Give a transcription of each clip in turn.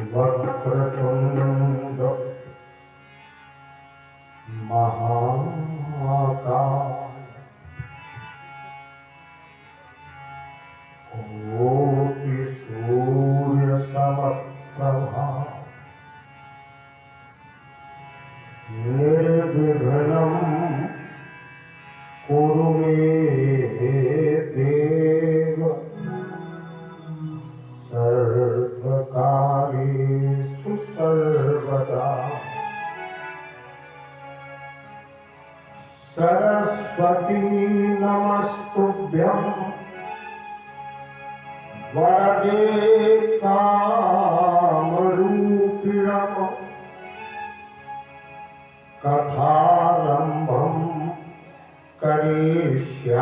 वक्रतुंड महाकाय कोटि सूर्य समप्रभा निर्विघ्नं कुरु मे देव सर्वकार्येषु सर्वदा। सरस्वती नमस्तुभ्यं वरदे कामरूपिणः कथारम्भं करिष्यामि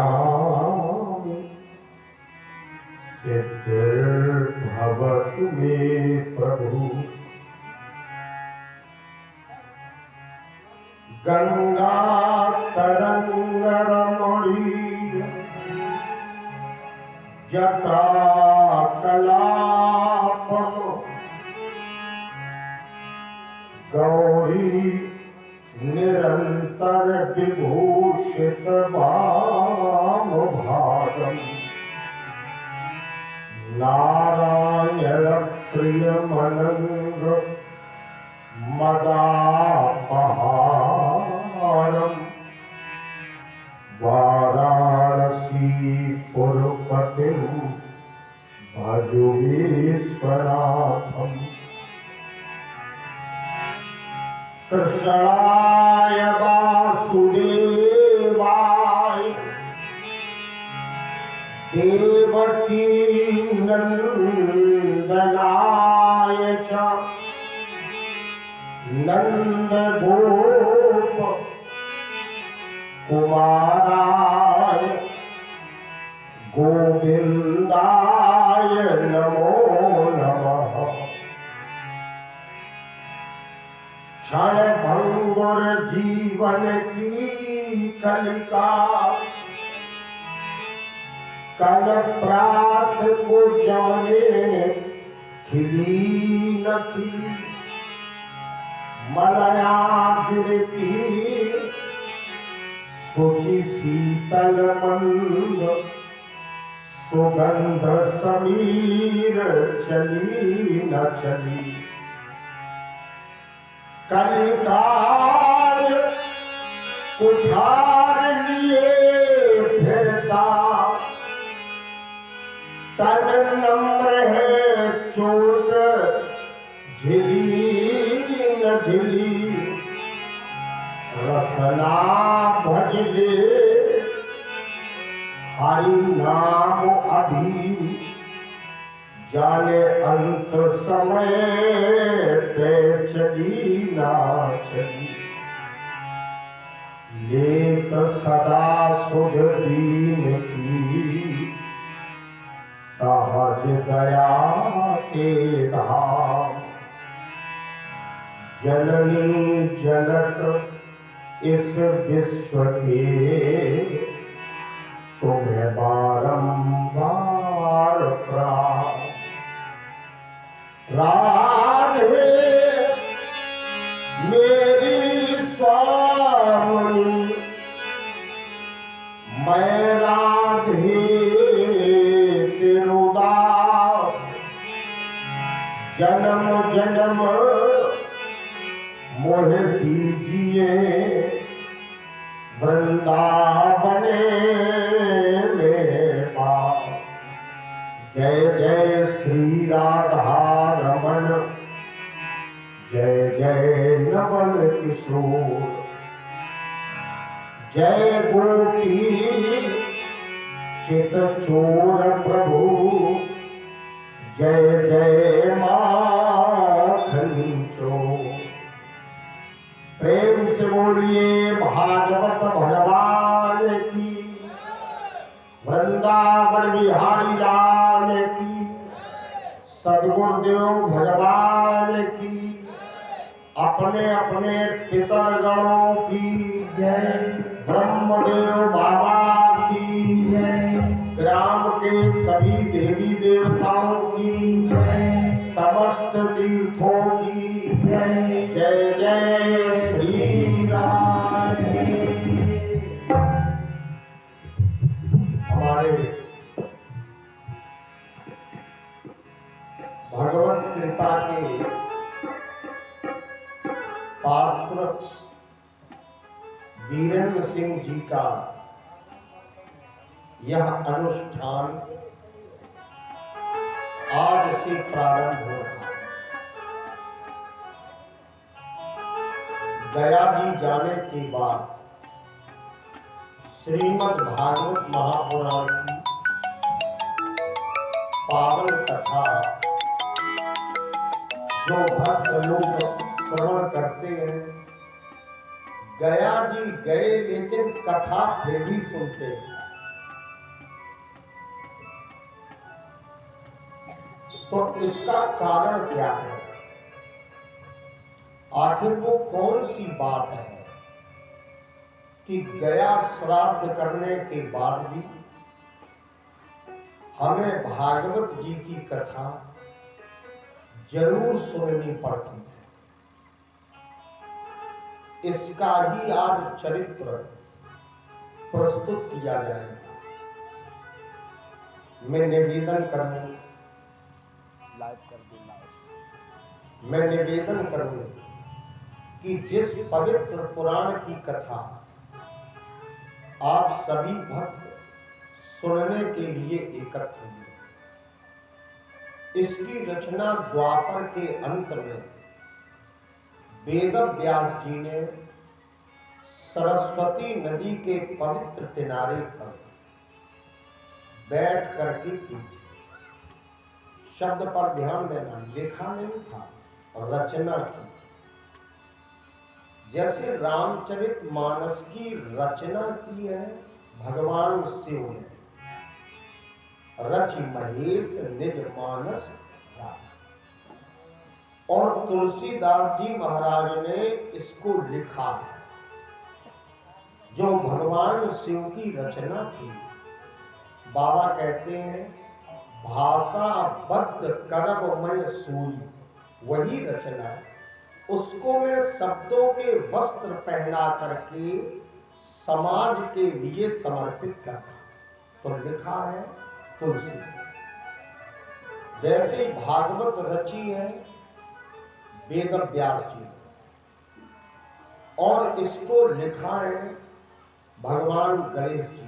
सिद्धिर्भवतु मे प्रभु। गंगातरंगरमणीय जटाकलापम गौरी निरंतर विभूषित वामभागम नारायण प्रियमनंग मदापहारम वाराणसीपुरपतिं भजो विश्वनाथम। कृष्णाय वासुदेवाय देवकी नंदनाय च नंदगोप कुमाराय गोविंदाय नमो नमः। क्षणभंगुर जीवन की कलिका कल प्रात को जाने खिली न खिली मलयागिरती सोची शीतल मंद सुगंध समीर चली न चली। कलिकाल कुठार लिए फिरता तन नम्र है चोट झिली न झिली। रसना भजले हरि नाम अभी जाने अंत समय पे चली ना चली। लेत सदा सुध दीन की सहज दया के धाम। जननी जनक इस विश्व के तुम्हें बारंबार प्राण। राधे मेरी स्वामी मैं राधे तिरुदास। जन्म जन्म मोह दीजिए वृंदावने मेरे पास। जय जय श्री राधा रमण जय जय नवल किशोर। जय गोपी चित चोर प्रभु जय जय माखन चोर। प्रेम से बोलिए भागवत भगवान की वृंदावन बिहारी लाल की सदगुरुदेव भगवान की अपने अपने पितरगणों की जय। ब्रह्मदेव बाबा की जय। ग्राम के सभी देवी देवताओं की जय। समस्त तीर्थों की जय जय जय श्री राम। हमारे भगवत कृपा के पात्र वीरेंद्र सिंह जी का यह अनुष्ठान आज से प्रारंभ हो रहा है। गया जी जाने के बाद श्रीमद् भागवत महापुराण की पावन कथा जो भक्त लोग श्रवण करते हैं, गया जी गए लेकिन कथा फिर भी सुनते हैं। तो इसका कारण क्या है? आखिर वो कौन सी बात है कि गया श्राद्ध करने के बाद भी हमें भागवत जी की कथा जरूर सुननी पड़ती है। इसका ही आज चरित्र प्रस्तुत किया जाएगा। मैं निवेदन करूं, मैं निवेदन करूं कि जिस पवित्र पुराण की कथा आप सभी भक्त सुनने के लिए एकत्र हुए, इसकी रचना द्वापर के अंत में वेद व्यास जी ने सरस्वती नदी के पवित्र किनारे पर बैठ करके की थी। शब्द पर ध्यान देना, लिखा नहीं था, रचना की थी। जैसे रामचरितमानस की रचना की है भगवान शिव ने, रचि महेश निज मानस राधा, और तुलसीदास जी महाराज ने इसको लिखा है। जो भगवान शिव की रचना थी, बाबा कहते हैं भाषा बद्ध करब मैं सूई, वही रचना, उसको मैं शब्दों के वस्त्र पहना करके समाज के लिए समर्पित करता। तो लिखा है तुलसी। वैसे भागवत रची है वेद व्यास जी, और इसको लिखा है भगवान गणेश जी।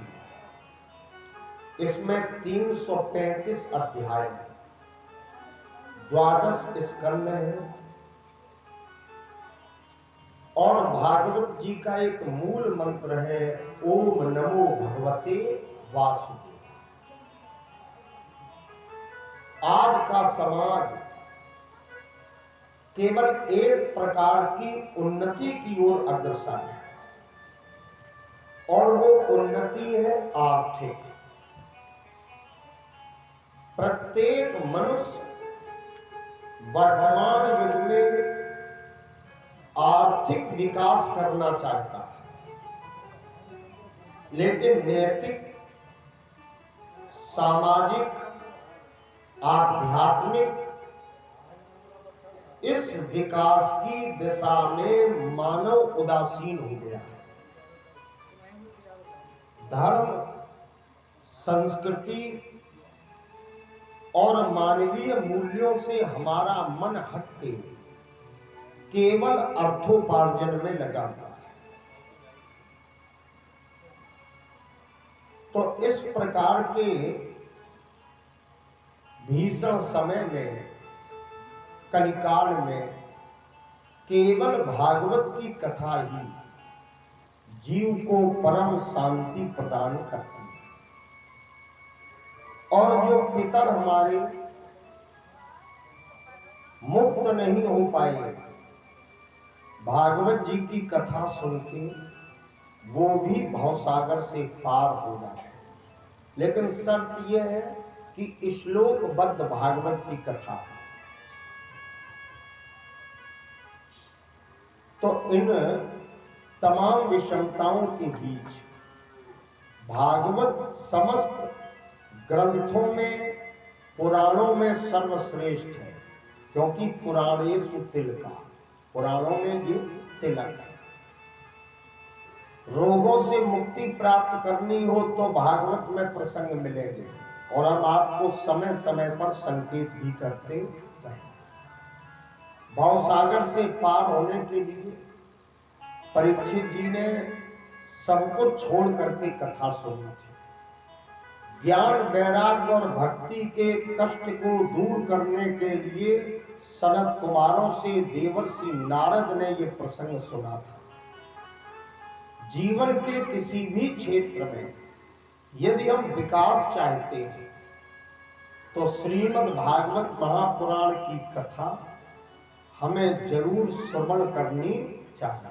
इसमें 335 अध्याय हैं, 12 स्कंद हैं, और भागवत जी का एक मूल मंत्र है ओम नमो भगवते वासुदेव। आज का समाज केवल एक प्रकार की उन्नति की ओर अग्रसर है, और वो उन्नति है आर्थिक। प्रत्येक मनुष्य वर्तमान युग में आर्थिक विकास करना चाहता है, लेकिन नैतिक, सामाजिक, आध्यात्मिक इस विकास की दिशा में मानव उदासीन हो गया है। धर्म, संस्कृति और मानवीय मूल्यों से हमारा मन हटके केवल अर्थोपार्जन में लगा हुआ है। तो इस प्रकार के भीषण समय में, कलिकाल में, केवल भागवत की कथा ही जीव को परम शांति प्रदान करती है। और जो पितर हमारे मुक्त नहीं हो पाए भागवत जी की कथा सुन के, वो भी भवसागर से पार हो जाते हैं। लेकिन शर्त यह है कि श्लोकबद्ध भागवत की कथा। तो इन तमाम विषमताओं के बीच भागवत समस्त ग्रंथों में, पुराणों में सर्वश्रेष्ठ है। क्योंकि पुराणेषु तिलका, पुराणों में ये तिलक है। रोगों से मुक्ति प्राप्त करनी हो तो भागवत में प्रसंग मिलेंगे और हम आपको समय समय पर संकेत भी करते रहे। भवसागर से पार होने के लिए परीक्षित जी ने सब कुछ छोड़ करके कथा सुनी थी। ज्ञान, वैराग्य और भक्ति के कष्ट को दूर करने के लिए सनत कुमारों से देवर्षि नारद ने ये प्रसंग सुना था। जीवन के किसी भी क्षेत्र में यदि हम विकास चाहते हैं तो श्रीमद् भागवत महापुराण की कथा हमें जरूर श्रवण करनी चाहिए।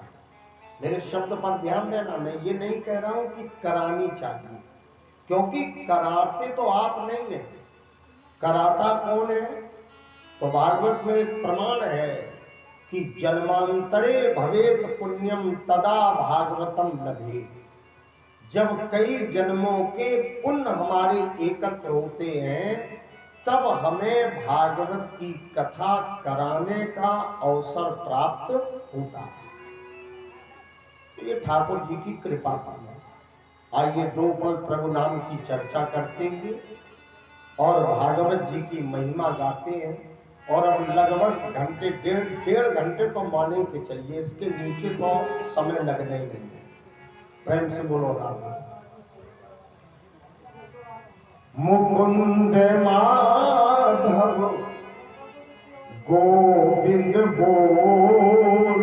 मेरे शब्द पर ध्यान देना, मैं ये नहीं कह रहा हूं कि करानी चाहिए, क्योंकि कराते तो आप नहीं हैं। कराता कौन है? तो भागवत में एक प्रमाण है कि जन्मांतरे भवेत पुण्यम तदा भागवतम लभेत। जब कई जन्मों के पुण्य हमारे एकत्र होते हैं तब हमें भागवत की कथा कराने का अवसर प्राप्त होता है। ये ठाकुर जी की कृपा पर है। आइए दो पल प्रभु नाम की चर्चा करते हुए और भागवत जी की महिमा गाते हैं। और अब लगभग घंटे, डेढ़ घंटे तो माने के चलिए, इसके नीचे तो समय लगने ही नहीं है। प्रेम से बोलो राधे। मुकुंद माधव गोविंद बोल,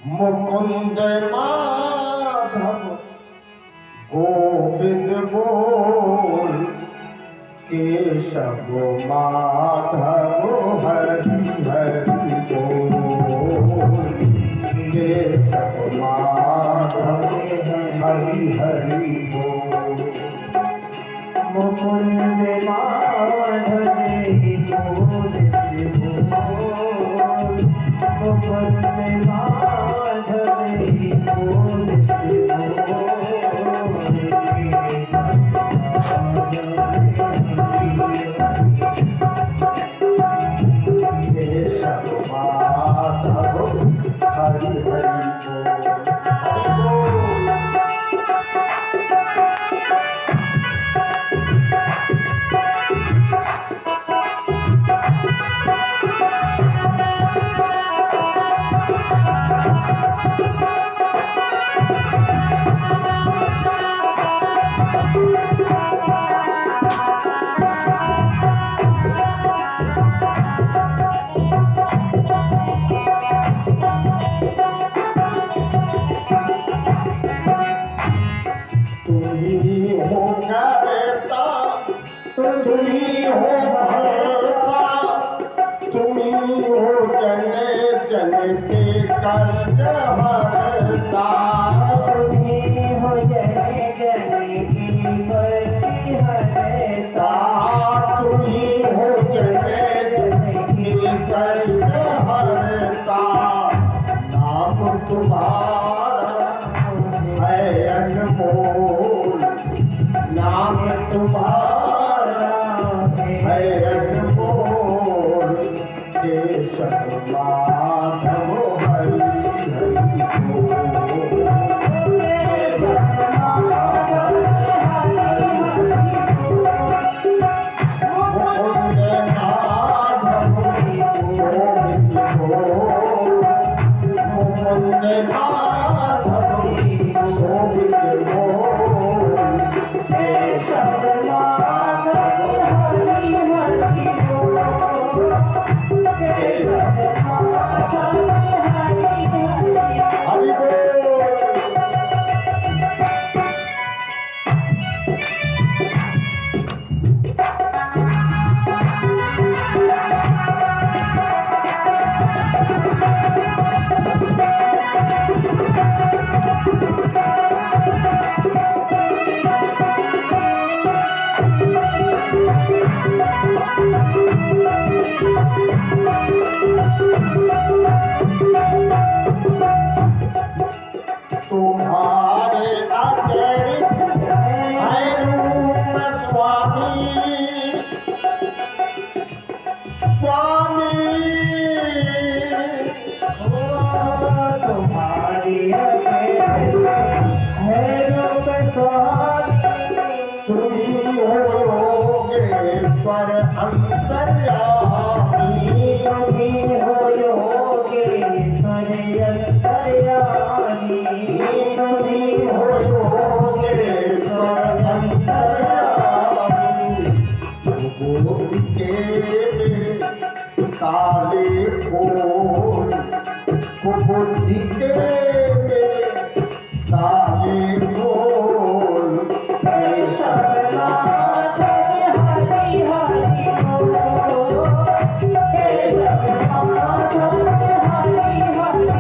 मुकुंद माधव गोविंद बोल, केशव माधव हरि हरि बोल, केशव माधव हरि हरि बोल। मुकुंद माधव गोविंद बोल, मुकुंद माधव गोविंद केशव माधव हरि हरि बोल। तुम्ही हो भरता, तुम्ही हो जन जन के कष्ट हरता, तुम्ही हो जन जन की कष्ट हरता, तुम्ही हो जन जन के कष्ट हरता। नाम तुम्हारा है अनमोल, नाम तुम्हारा है अनमोल, केशव माधव हरि हरि बोल, केशव माधव हरि हरि बोल। श्री हो योगेश्वर अंतर्यामी तुम्ही हो योगेश्वर अंतर्यामी तुम्ही हो योगेश्वर अंतर्यामी गोदी के मेरे काले फूल कुबुद्धि के मेरे काले फूल केशवनाथ हरि हरि बोल केशवनाथ हरि हरि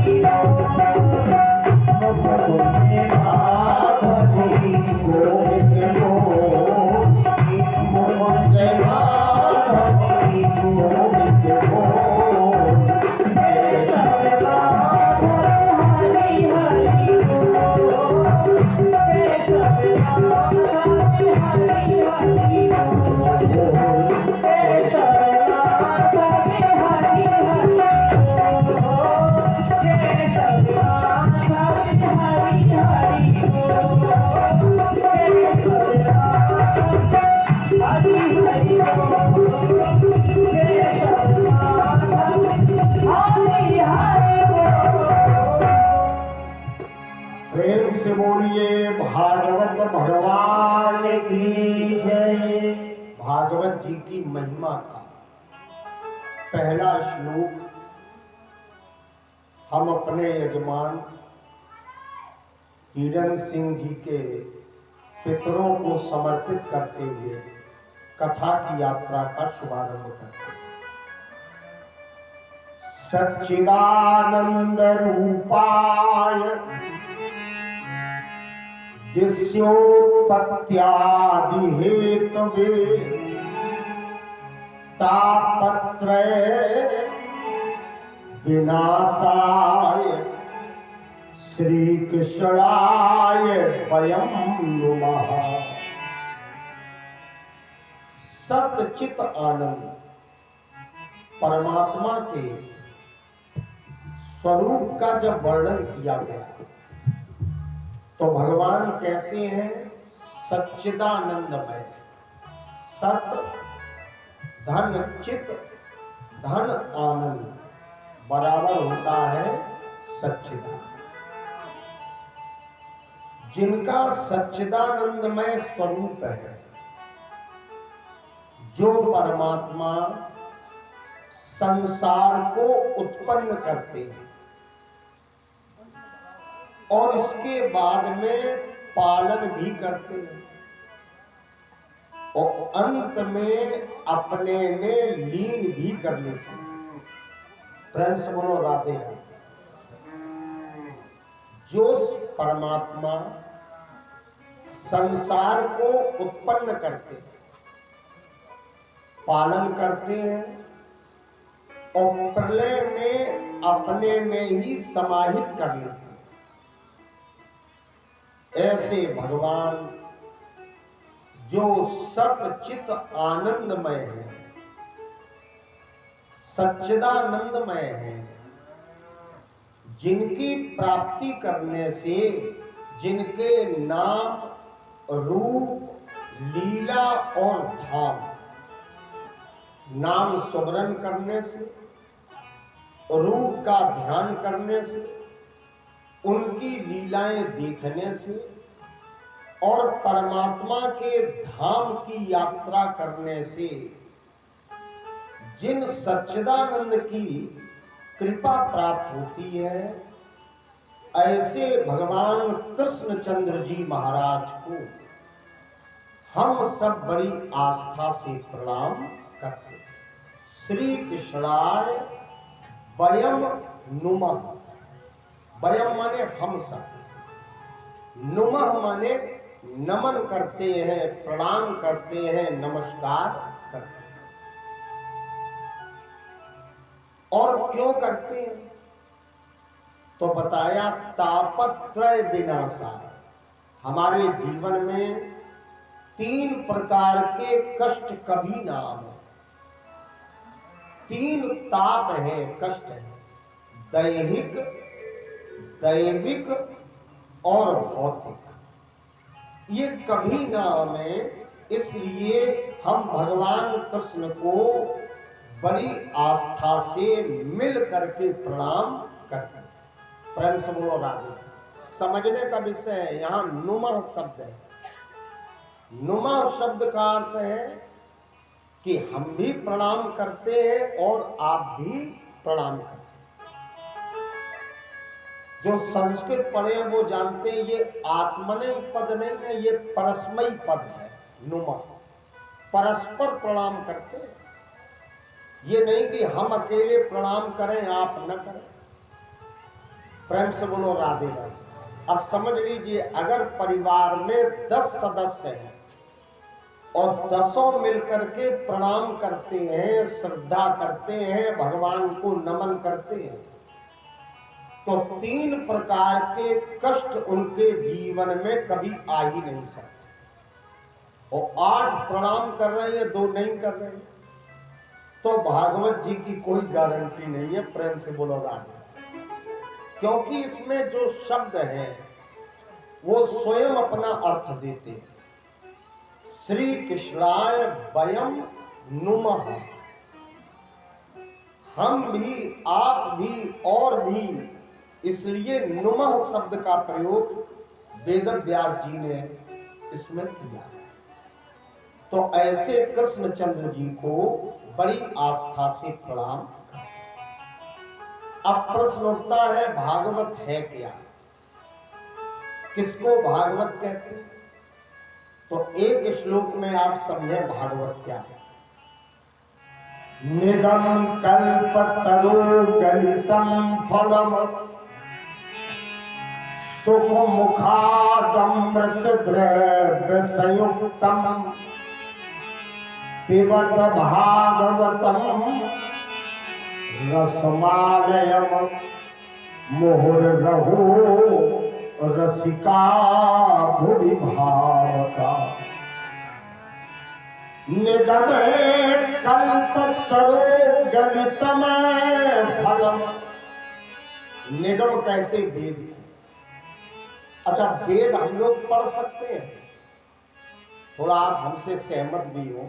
प्रेम से बोलिए भागवत भगवान की जय। भागवत जी की महिमा का पहला श्लोक हम अपने यजमान किरण सिंह जी के पितरों को समर्पित करते हुए कथा की यात्रा का शुभारंभ करते हैं। सच्चिदानंद रूपाय विश्वोत्पत्त्यादि हेतवे तापत्रय विनाशाय श्री कृष्णाय वयं नुमः। सच्चित आनंद परमात्मा के स्वरूप का जब वर्णन किया गया तो भगवान कैसे हैं? सच्चिदानंदमय। सत धन चित धन आनंद बराबर होता है सच्चिदानंद। जिनका सच्चिदानंदमय स्वरूप है, जो परमात्मा संसार को उत्पन्न करते हैं और इसके बाद में पालन भी करते हैं और अंत में अपने में लीन भी कर लेते हैं। प्रेम से बोलो राधे राधे। जो परमात्मा संसार को उत्पन्न करते हैं, पालन करते हैं और प्रलय में अपने में ही समाहित कर लेते हैं, ऐसे भगवान जो सच्चित आनंदमय है, सच्चिदानंदमय है, जिनकी प्राप्ति करने से, जिनके नाम रूप लीला और धाम, नाम स्मरण करने से, रूप का ध्यान करने से, उनकी लीलाएं देखने से और परमात्मा के धाम की यात्रा करने से जिन सच्चिदानंद की कृपा प्राप्त होती है, ऐसे भगवान कृष्णचंद्र जी महाराज को हम सब बड़ी आस्था से प्रणाम करते हैं। श्री कृष्णाय वयम नुमः। वयम माने हम सब, नुमः माने नमन करते हैं, प्रणाम करते हैं, नमस्कार करते हैं। और क्यों करते हैं? तो बताया तापत्रय विनाशाय। हमारे जीवन में 3 प्रकार के कष्ट कभी ना आवे। 3 ताप हैं, कष्ट हैं, दैहिक, दैविक और भौतिक। ये कभी ना हमें इसलिए हम भगवान कृष्ण को बड़ी आस्था से मिल करके प्रणाम करते हैं। प्रेम से बोलो राधे। समझने का विषय है, यहाँ नुमा शब्द है। नुमा शब्द का अर्थ है कि हम भी प्रणाम करते हैं और आप भी प्रणाम करते हैं। जो संस्कृत पढ़े हैं वो जानते हैं ये आत्मनेय पद नहीं है, ये परस्मयी पद है। नुमा परस्पर प्रणाम करते हैं, ये नहीं कि हम अकेले प्रणाम करें आप न करें। प्रेम से बोलो राधे राधे। अब समझ लीजिए, अगर परिवार में 10 सदस्य हैं और 10 मिलकर के प्रणाम करते हैं, श्रद्धा करते हैं, भगवान को नमन करते हैं, तो 3 प्रकार के कष्ट उनके जीवन में कभी आ ही नहीं सकते। और 8 प्रणाम कर रहे हैं, 2 नहीं कर रहे हैं, तो भागवत जी की कोई गारंटी नहीं है। प्रेम से बोलो राधे। क्योंकि इसमें जो शब्द है वो स्वयं अपना अर्थ देते हैं। श्री कृष्णाय वयम नुमः, हम भी, आप भी और भी, इसलिए नुमः शब्द का प्रयोग वेद व्यास जी ने इसमें किया। तो ऐसे कृष्णचंद्र जी को बड़ी आस्था से प्रणाम। अब प्रश्न उठता है, भागवत है क्या? किसको भागवत कहते हैं? तो एक श्लोक में आप समझें भागवत क्या है। निगम कल्पतरु गलितम फलम सुख मुखादमृत द्रव्य संयुक्तम पिबत भागवतम रसमालयम मुहुर्रहो रसिका भुवि भावका। निगम कल्पतरो गलितम फलम। निगम कहते वेद को। अच्छा, वेद हम लोग पढ़ सकते हैं, थोड़ा आप हमसे सहमत भी हो,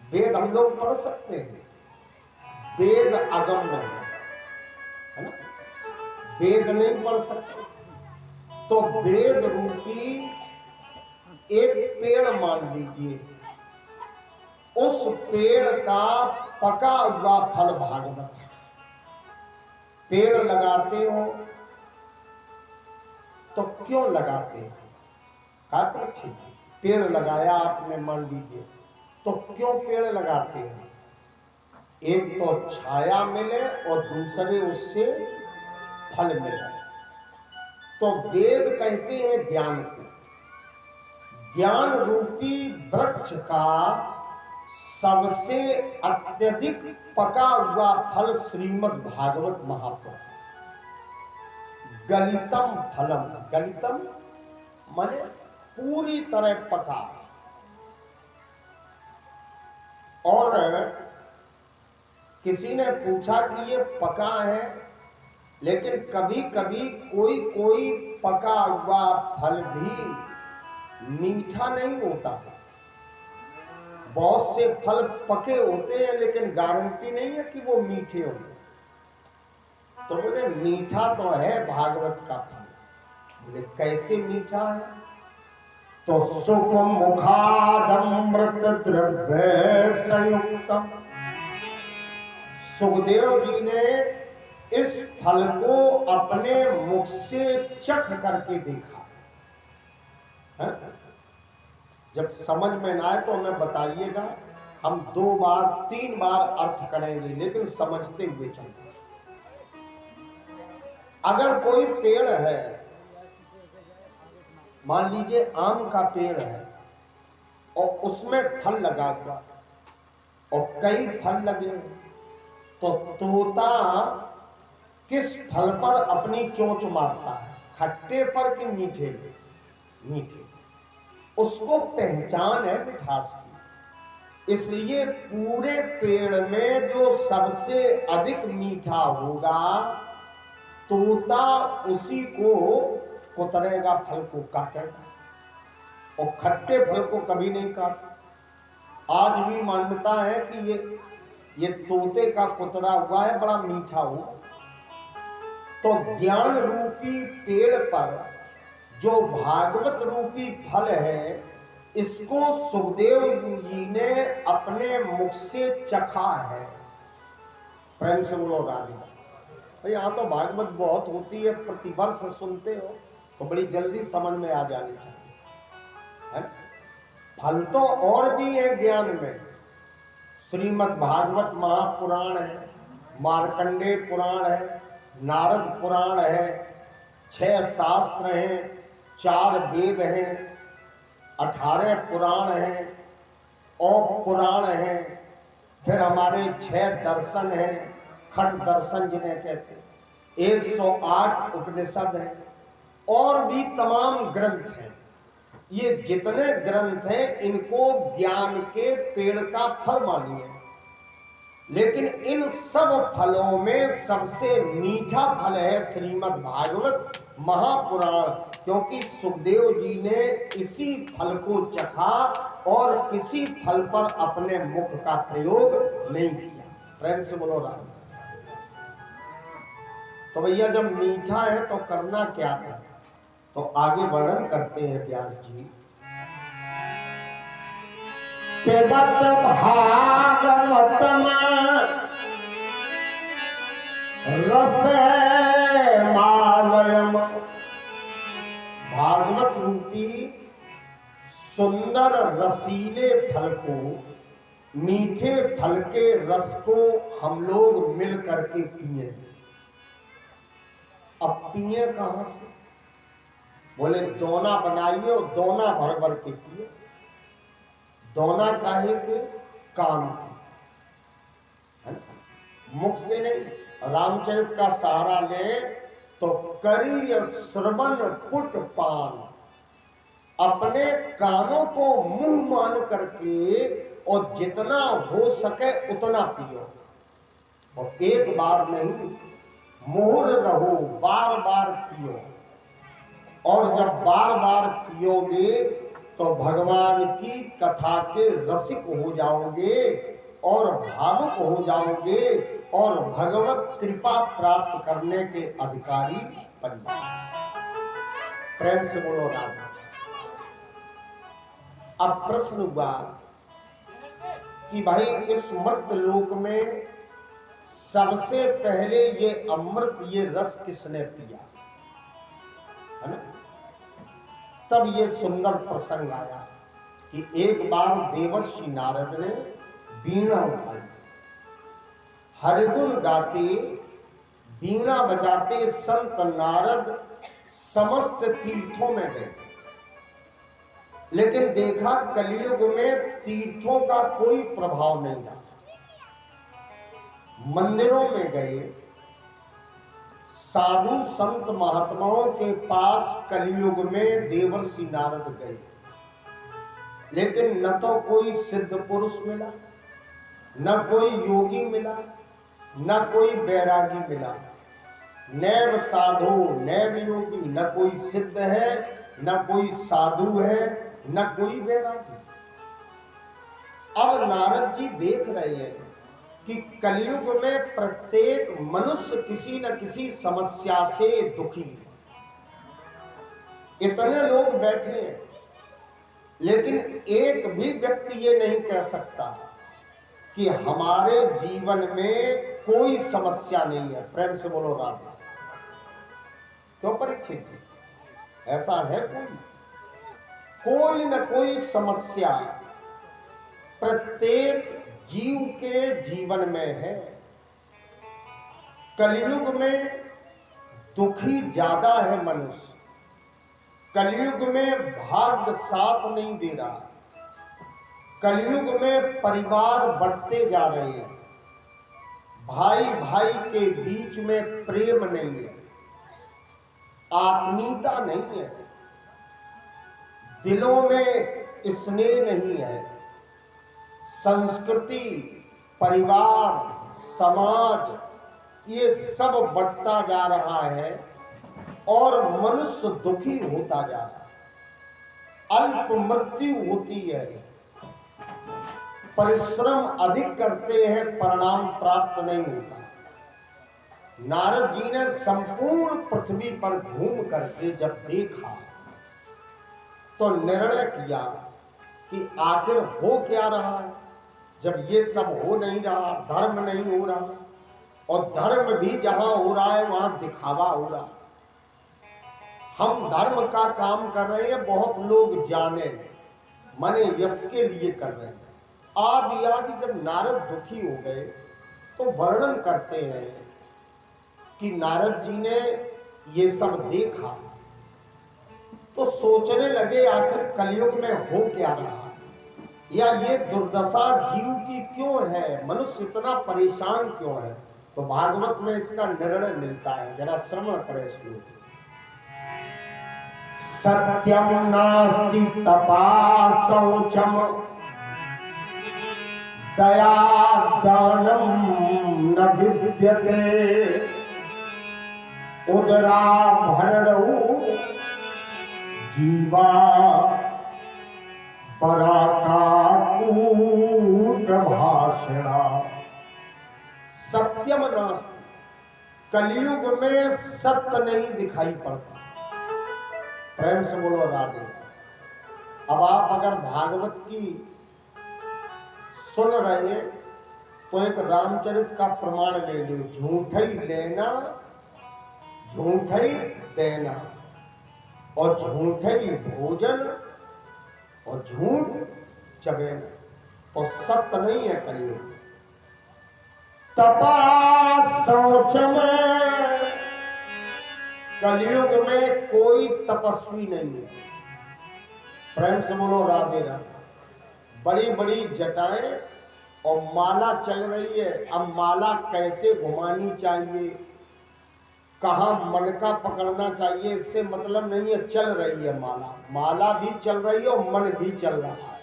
वेद हम लोग पढ़ सकते हैं। वेद अगम्य है ना, वेद नहीं पढ़ सकते। तो वेद रूपी एक पेड़ मान लीजिए, उस पेड़ का पका हुआ फल भागवत है। पेड़ लगाते हो तो क्यों लगाते हो? पेड़ लगाया आपने मान लीजिए, तो क्यों पेड़ लगाते हो? एक तो छाया मिले और दूसरे उससे फल मिले। तो वेद कहते हैं ज्ञान को। ज्ञान रूपी वृक्ष का सबसे अत्यधिक पका हुआ फल श्रीमद् भागवत महापुराण। गलितम फलम, गलितम माने पूरी तरह पका। और किसी ने पूछा कि ये पका है, लेकिन कभी कभी कोई कोई पका हुआ फल भी मीठा नहीं होता है। बहुत से फल पके होते हैं लेकिन गारंटी नहीं है कि वो मीठे होंगे। तो बोले मीठा तो है भागवत का फल। बोले कैसे मीठा है? तो सुख मुखादमृत द्रव्य संयुक्तम। सुखदेव जी ने इस फल को अपने मुख से चख करके देखा है? जब समझ में ना आए तो हमें बताइएगा, हम 2 बार 3 बार अर्थ करेंगे, लेकिन समझते हुए चलते। अगर कोई पेड़ है, मान लीजिए आम का पेड़ है और उसमें फल लगा हुआ और कई फल लगे, तो तोता किस फल पर अपनी चोंच मारता है? खट्टे पर कि मीठे में? मीठे। उसको पहचान है मिठास की। इसलिए पूरे पेड़ में जो सबसे अधिक मीठा होगा, तोता उसी को कुतरेगा, फल को काटेगा। और खट्टे फल को कभी नहीं काटा। आज भी मान्यता है कि ये तोते का कुतरा हुआ है, बड़ा मीठा हुआ। तो ज्ञान रूपी पेड़ पर जो भागवत रूपी फल है, इसको सुखदेव जी ने अपने मुख से चखा है। प्रेम से बोलो राधे राधे। यहाँ तो भागवत बहुत होती है, प्रतिवर्ष सुनते हो तो बड़ी जल्दी समझ में आ जानी चाहिए, है ना? फल तो और भी है ज्ञान में। श्रीमद् भागवत महापुराण है, मार्कंडेय पुराण है, नारद पुराण है, 6 शास्त्र हैं, 4 वेद हैं, 18 पुराण हैं, और पुराण हैं, फिर हमारे 6 दर्शन हैं, खट दर्शन जिन्हें कहते हैं, 108 उपनिषद हैं, और भी तमाम ग्रंथ हैं। ये जितने ग्रंथ हैं इनको ज्ञान के पेड़ का फल मानिए। लेकिन इन सब फलों में सबसे मीठा फल है श्रीमद् भागवत महापुराण, क्योंकि सुखदेव जी ने इसी फल को चखा और किसी फल पर अपने मुख का प्रयोग नहीं किया। प्रेम से बोलो राधे। तो भैया जब मीठा है तो करना क्या है, तो आगे वर्णन करते हैं व्यास जी। पिबत भागवत रस मालयम। भागवत रूपी सुंदर रसीले फल को, मीठे फल के रस को हम लोग मिल करके पिए। अब पिए कहां से? बोले दोना बनाइए और दोना भर भर के पिए। दोना काहे के? कान के, है ना? मुख से नहीं। रामचरित का सहारा ले तो करिय श्रवण पुट पान। अपने कानों को मुंह मान करके और जितना हो सके उतना पियो, और एक बार नहीं, मुहुर रहो, बार बार पियो। और जब बार बार पियोगे तो भगवान की कथा के रसिक हो जाओगे और भावुक हो जाओगे और भगवत कृपा प्राप्त करने के अधिकारी बन जाओगे। प्रेम से बोलो राधे। अब प्रश्न हुआ कि भाई इस मर्त लोक में सबसे पहले ये अमृत, ये रस किसने पिया, है ना? तब ये सुंदर प्रसंग आया कि एक बार देवर्षि नारद ने वीणा उठाई, हरिगुण गाते, वीणा बजाते संत नारद समस्त तीर्थों में गए। लेकिन देखा कलियुग में तीर्थों का कोई प्रभाव नहीं रहा। मंदिरों में गए, साधु संत महात्माओं के पास कलियुग में देवर्षि नारद गए, लेकिन न तो कोई सिद्ध पुरुष मिला, न कोई योगी मिला, न कोई बैरागी मिला। नैव साधु नैव योगी, न कोई सिद्ध है, न कोई साधु है, न कोई बैरागी। अब नारद जी देख रहे हैं कि कलियुग में प्रत्येक मनुष्य किसी न किसी समस्या से दुखी है। इतने लोग बैठे हैं, लेकिन एक भी व्यक्ति ये नहीं कह सकता कि हमारे जीवन में कोई समस्या नहीं है। प्रेम से बोलो राधे। क्यों परीक्षित जी, ऐसा है कोई न कोई समस्या प्रत्येक जीव के जीवन में है। कलियुग में दुखी ज्यादा है मनुष्य। कलियुग में भाग्य साथ नहीं दे रहा। कलियुग में परिवार बढ़ते जा रहे हैं, भाई भाई के बीच में प्रेम नहीं है, आत्मीयता नहीं है, दिलों में स्नेह नहीं है। संस्कृति, परिवार, समाज ये सब बढ़ता जा रहा है और मनुष्य दुखी होता जा रहा है। अल्प मृत्यु होती है, परिश्रम अधिक करते हैं, परिणाम प्राप्त नहीं होता। नारद जी ने संपूर्ण पृथ्वी पर घूम करके जब देखा तो निर्णय किया कि आखिर हो क्या रहा है। जब ये सब हो नहीं रहा, धर्म नहीं हो रहा, और धर्म भी जहां हो रहा है वहां दिखावा हो रहा। हम धर्म का काम कर रहे हैं, बहुत लोग जाने माने यश के लिए कर रहे हैं। आदि आदि जब नारद दुखी हो गए तो वर्णन करते हैं कि नारद जी ने ये सब देखा तो सोचने लगे आखिर कलयुग में हो क्या रहा है, या ये दुर्दशा जीव की क्यों है, मनुष्य इतना परेशान क्यों है। तो भागवत में इसका निर्णय मिलता है, जरा श्रवण करें श्लोक। सत्यम नास्ति तपा शौचम दया दानम न विद्यते उदरा भरणौ जीवा पराकाकूट भाषणा। सत्यम नास्ति, कलयुग में सत्य नहीं दिखाई पड़ता। प्रेम से बोलो राधे। अब आप अगर भागवत की सुन रहे हैं तो एक रामचरित का प्रमाण ले लो, झूठ ही लेना झूठ ही देना, और झूठ ही भोजन और झूठ चबेना, तो सत्य नहीं है कलयुग। तपा शौच में, कलयुग में कोई तपस्वी नहीं है। प्रेम से बोलो राधे राधे। बड़ी बड़ी जटाएं और माला चल रही है। अब माला कैसे घुमानी चाहिए, कहाँ मन का पकड़ना चाहिए, इससे मतलब नहीं है, चल रही है माला, माला भी चल रही है और मन भी चल रहा है।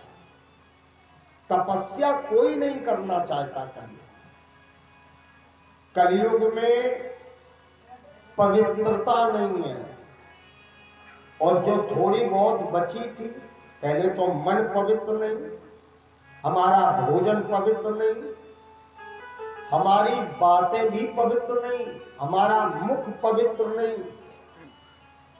तपस्या कोई नहीं करना चाहता कलयुग में पवित्रता नहीं है। और जो थोड़ी बहुत बची थी, पहले तो मन पवित्र नहीं, हमारा भोजन पवित्र नहीं, हमारी बातें भी पवित्र नहीं, हमारा मुख पवित्र नहीं,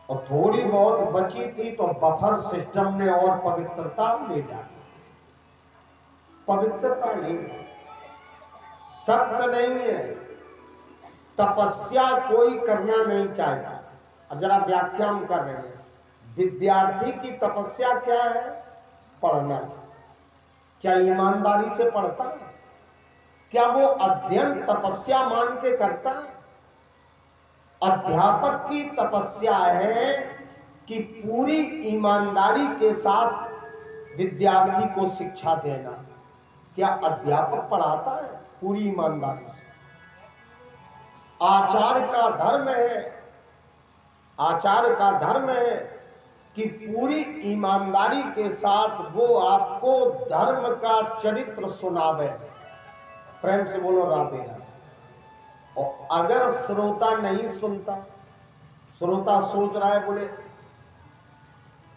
और थोड़ी बहुत बची थी तो बफर सिस्टम ने और पवित्रता ले डाली। पवित्रता नहीं है, सत्य नहीं है, तपस्या कोई करना नहीं चाहता। अब जरा व्याख्या हम कर रहे हैं। विद्यार्थी की तपस्या क्या है? पढ़ना। क्या ईमानदारी से पढ़ता है? क्या वो अध्ययन तपस्या मान के करता है? अध्यापक की तपस्या है कि पूरी ईमानदारी के साथ विद्यार्थी को शिक्षा देना। क्या अध्यापक पढ़ाता है पूरी ईमानदारी से? आचार्य का धर्म है, आचार्य का धर्म है कि पूरी ईमानदारी के साथ वो आपको धर्म का चरित्र सुनावे। प्रेम से बोलो राधे राधे। और अगर श्रोता नहीं सुनता, श्रोता सोच रहा है बोले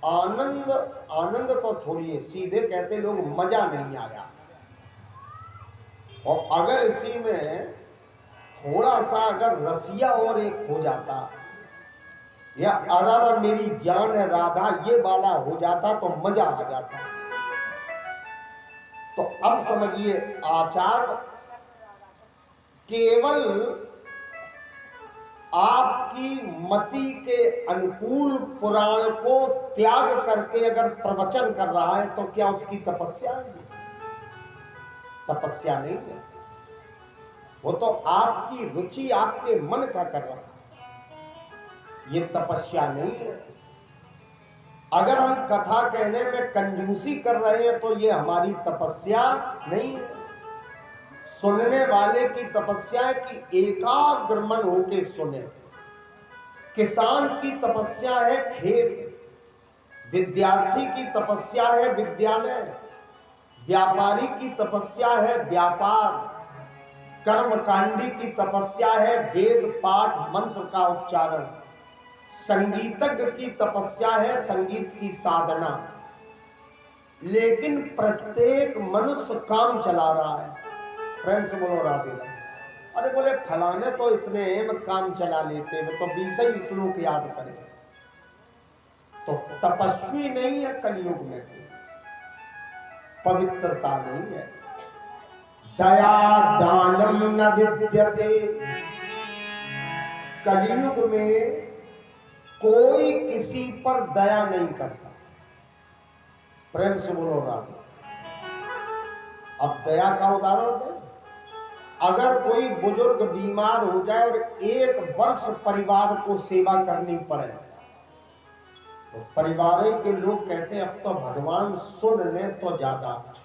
आनंद, आनंद तो छोड़िए, सीधे कहते लोग मजा नहीं आया। और अगर इसी में थोड़ा सा अगर रसिया और एक हो जाता, या अरे मेरी जान है राधा ये वाला हो जाता तो मजा आ जाता। तो अब समझिए, आचार केवल आपकी मति के अनुकूल पुराण को त्याग करके अगर प्रवचन कर रहा है तो क्या उसकी तपस्या है? तपस्या नहीं है, वो तो आपकी रुचि आपके मन का कर रहा है, ये तपस्या नहीं है। अगर हम कथा कहने में कंजूसी कर रहे हैं तो ये हमारी तपस्या नहीं है। सुनने वाले की तपस्या है कि एकाग्र मन होके सुने। किसान की तपस्या है खेत, विद्यार्थी की तपस्या है विद्यालय, व्यापारी की तपस्या है व्यापार, कर्मकांडी की तपस्या है वेद पाठ मंत्र का उच्चारण, संगीतज्ञ की तपस्या है संगीत की साधना। लेकिन प्रत्येक मनुष्य काम चला रहा है। प्रेम से बोलो राधे राधे। अरे बोले फलाने तो इतने में काम चला लेते हैं, तो 20 श्लोक याद करें। तो तपस्वी नहीं है कलयुग में, पवित्रता नहीं है। दया दानम न विद्यते। कलयुग में कोई किसी पर दया नहीं करता। प्रेम से बोलो राधे। अब दया का उदाहरण दे। अगर कोई बुजुर्ग बीमार हो जाए और 1 वर्ष परिवार को सेवा करनी पड़े, तो परिवार के लोग कहते हैं अब तो भगवान सुन ले तो ज्यादा अच्छा।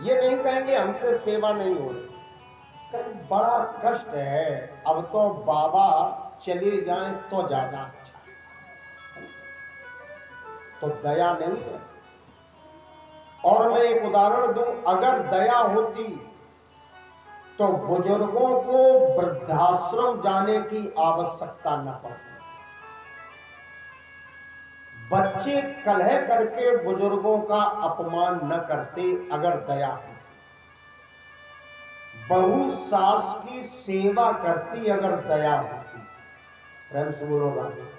ये नहीं कहेंगे हमसे सेवा नहीं हो रही, कहीं बड़ा कष्ट है, अब तो बाबा चले जाएं तो ज्यादा अच्छा। तो दया नहीं है। और मैं एक उदाहरण दूं, अगर दया होती तो बुजुर्गों को वृद्धाश्रम जाने की आवश्यकता न पड़ती। बच्चे कलह करके बुजुर्गों का अपमान न करते अगर दया होती। बहू सास की सेवा करती अगर दया होती। प्रेम से बोलो राधे।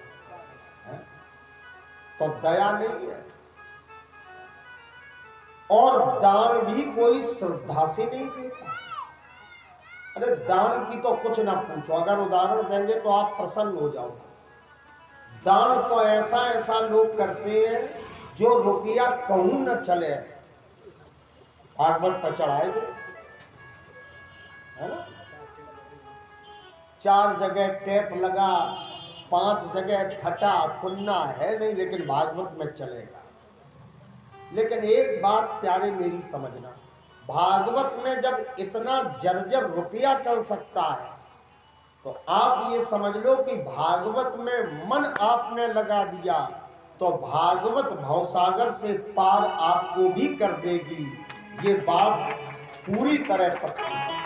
तो दया नहीं है। और दान भी कोई श्रद्धा से नहीं देता। अरे दान की तो कुछ ना पूछो, अगर उदाहरण देंगे तो आप प्रसन्न हो जाओगे। दान तो ऐसा ऐसा लोग करते हैं जो रुपया कहूं न चले, भागवत पर चढ़ाए गए, है ना। 4 जगह टेप लगा, 5 जगह फटा कुन्ना है नहीं, लेकिन भागवत में चलेगा। लेकिन एक बात प्यारे मेरी समझना, भागवत में जब इतना जर्जर रुपया चल सकता है, तो आप ये समझ लो कि भागवत में मन आपने लगा दिया तो भागवत भवसागर से पार आपको भी कर देगी। ये बात पूरी तरह पक्की है।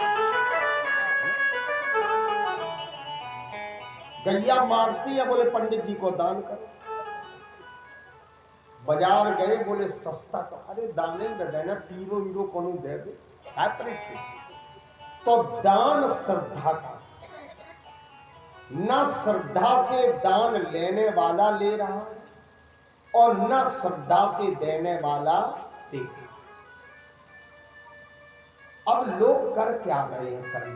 गैया मारती है, बोले पंडित जी को दान करो। बाजार गए, बोले सस्ता का, अरे दान ही न देना, पीरो हीरो को दे दे, तो दान श्रद्धा का। न श्रद्धा से दान लेने वाला ले रहा है और न श्रद्धा से देने वाला दे रहा। अब लोग कर क्या रहे हैं करें,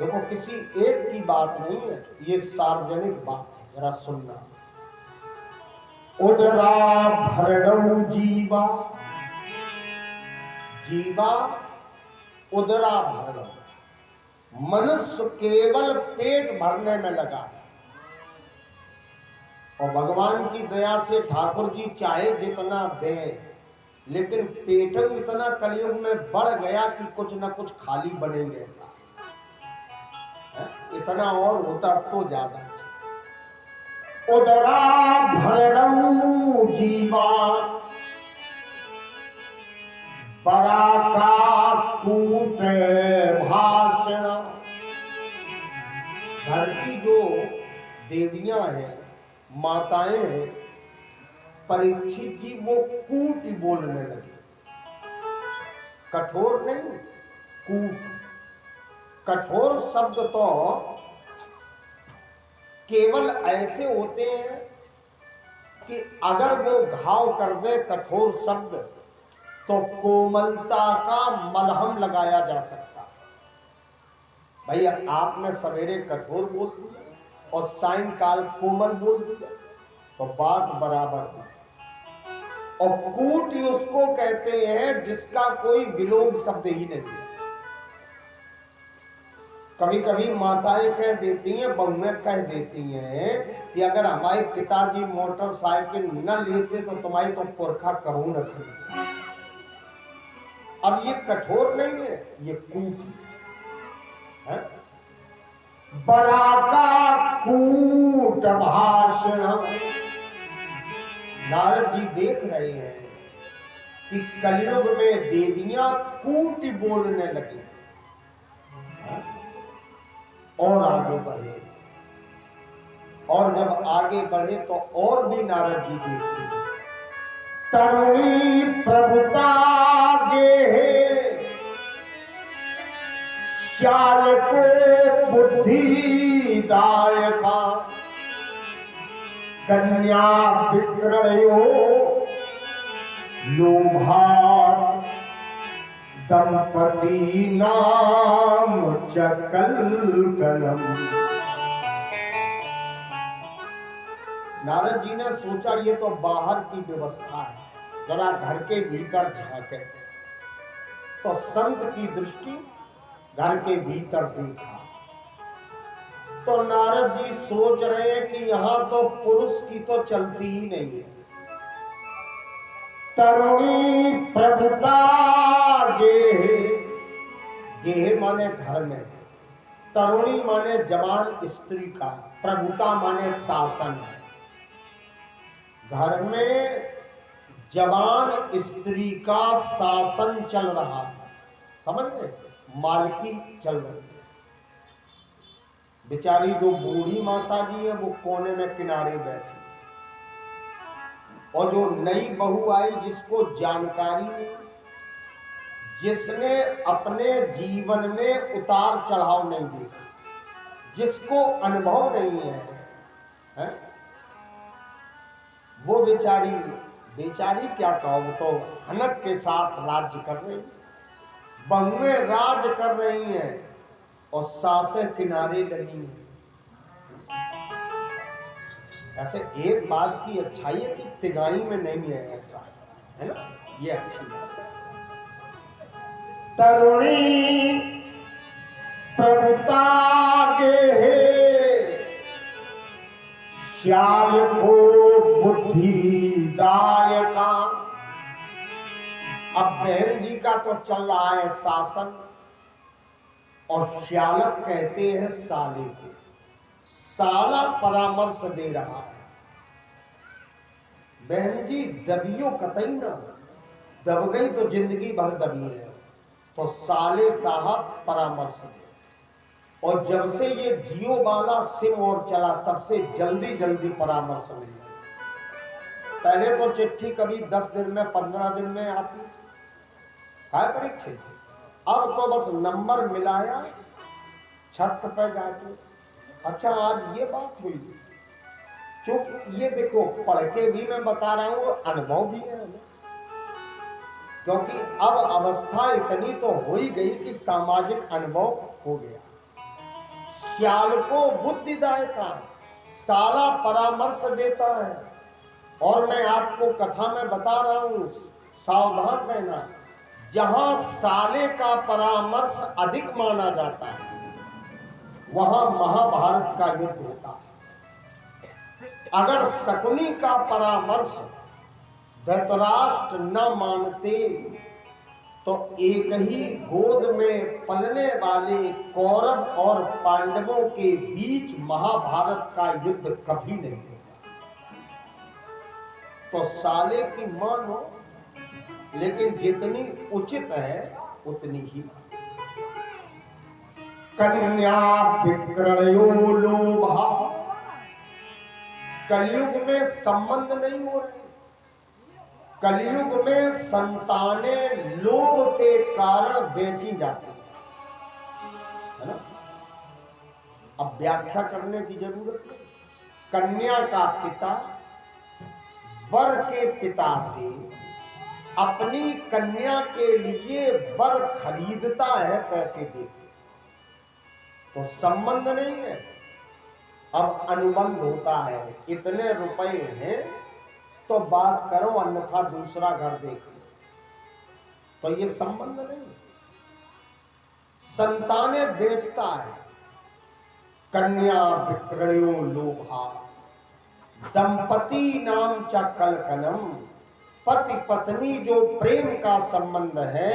देखो किसी एक की बात नहीं है, ये सार्वजनिक बात है, जरा सुनना। उदरा भरणौ जीवा, जीवा उदरा भरणौ, मनुष्य केवल पेट भरने में लगा है। और भगवान की दया से ठाकुर जी चाहे जितना दें, लेकिन पेट इतना कलयुग में बढ़ गया कि कुछ ना कुछ खाली बने ही रहता है। इतना और होता तो ज्यादा। उदरा भरणौ जीवा, बरा का कूट भाषण। घर की जो देवियां हैं, माताएं हैं, परीक्षित जी वो कूट बोलने लगे। कठोर नहीं, कूट। कठोर शब्द तो केवल ऐसे होते हैं कि अगर वो घाव कर दे कठोर शब्द, तो कोमलता का मलहम लगाया जा सकता है। भैया आपने सवेरे कठोर बोल दिया और सायंकाल कोमल बोल दिया तो बात बराबर है। और कूट उसको कहते हैं जिसका कोई विलोम शब्द ही नहीं है। कभी कभी माताएं कह देती हैं, बहुएं कह देती हैं कि अगर हमारे पिताजी मोटरसाइकिल न लेते तो तुम्हारी तो पुरखा कबू न खरीदते। अब ये कठोर नहीं है, ये कूट है। बड़ा का कूट भाषण। नारद जी देख रहे हैं कि कलयुग में देवियां कूट बोलने लगी और आगे बढ़े। और जब आगे बढ़े तो और भी नारद जी देखते हैं तरुणी प्रभुता गे श्याल को बुद्धि दायका कन्या विक्रयो लोभात दंपति नाम चकल कलम। नारद जी ने सोचा ये तो बाहर की व्यवस्था है, जरा घर के भीतर झांके। तो संत की दृष्टि घर के भीतर देखा तो नारद जी सोच रहे हैं कि यहां तो पुरुष की तो चलती ही नहीं है। तरुणी प्रभुता गेह, गेह माने घर में, तरुणी माने जवान स्त्री का, प्रभुता माने शासन है। घर में जवान स्त्री का शासन चल रहा है, समझ गए, मालकी चल रही है। बेचारी जो बूढ़ी माता जी है वो कोने में किनारे बैठी, और जो नई बहू आई जिसको जानकारी नहीं, जिसने अपने जीवन में उतार चढ़ाव नहीं देखा, जिसको अनुभव नहीं है? वो बेचारी, बेचारी क्या कहो, वो तो हनक के साथ राज्य कर रही, बहुएं राज कर रही हैं और सासें किनारे लगी हैं। ऐसे एक बात की अच्छाई है कि तिगाई में नहीं है, ऐसा है ना, ये अच्छी बात है। तरुणी प्रभुता गे श्याल को बुद्धि दायका। अब बहन जी का तो चल रहा है शासन, और श्यालक कहते हैं साले को, साला परामर्श दे रहा है। बहन जी दबियो कतई ना, दब गई तो जिंदगी भर दबी रहे, तो साले साहब परामर्श दे। और जब से ये जियो वाला सिम और चला तब से जल्दी जल्दी परामर्श मिल रहा। पहले तो चिट्ठी कभी 10 दिन में 15 दिन में आती थी, काय परीक्षित, अब तो बस नंबर मिलाया छत पे जाके, अच्छा आज ये बात हुई। क्योंकि ये देखो पढ़ के भी मैं बता रहा हूँ, अनुभव भी है हमें, क्योंकि अब अवस्था इतनी तो हो ही गई कि सामाजिक अनुभव हो गया। श्याल को बुद्धिदायका, साला परामर्श देता है। और मैं आपको कथा में बता रहा हूं, सावधान रहना, जहां साले का परामर्श अधिक माना जाता है वहां महाभारत का युद्ध होता है। अगर शकुनी का परामर्श धृतराष्ट्र न मानते तो एक ही गोद में पलने वाले कौरव और पांडवों के बीच महाभारत का युद्ध कभी नहीं होगा। तो साले की मानो, लेकिन जितनी उचित है उतनी ही बात। कन्या विक्रयो लोभा, कलयुग में संबंध नहीं हो रहे, कलयुग में संतानें लोभ के कारण बेची जाती है ना। अब व्याख्या करने की जरूरत नहीं। कन्या का पिता वर के पिता से अपनी कन्या के लिए वर खरीदता है पैसे देके, तो संबंध नहीं है, अब अनुबंध होता है। इतने रुपए हैं तो बात करो, अन्यथा दूसरा घर देख लो, तो ये संबंध नहीं। संतानें बेचता है। कन्या विक्रयो लोभा, दंपति नाम च कलकलम, पति पत्नी जो प्रेम का संबंध है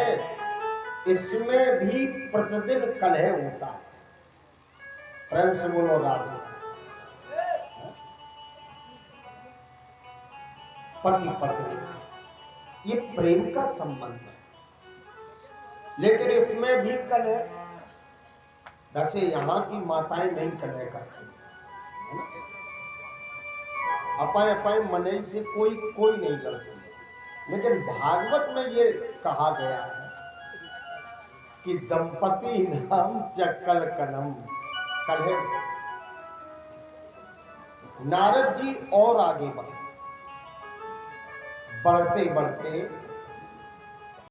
इसमें भी प्रतिदिन कलह होता है। प्रेम से बोलो राधे। पति पत्नी ये प्रेम का संबंध है, लेकिन इसमें भी कलह। वैसे यहाँ की माताएं नहीं कलह करती, अपाय अपाय मनई से कोई नहीं लड़ती, लेकिन भागवत में ये कहा गया है कि दंपति नाम चक्कल कनम। कलहे नारद जी और आगे बढ़े, बढ़ते बढ़ते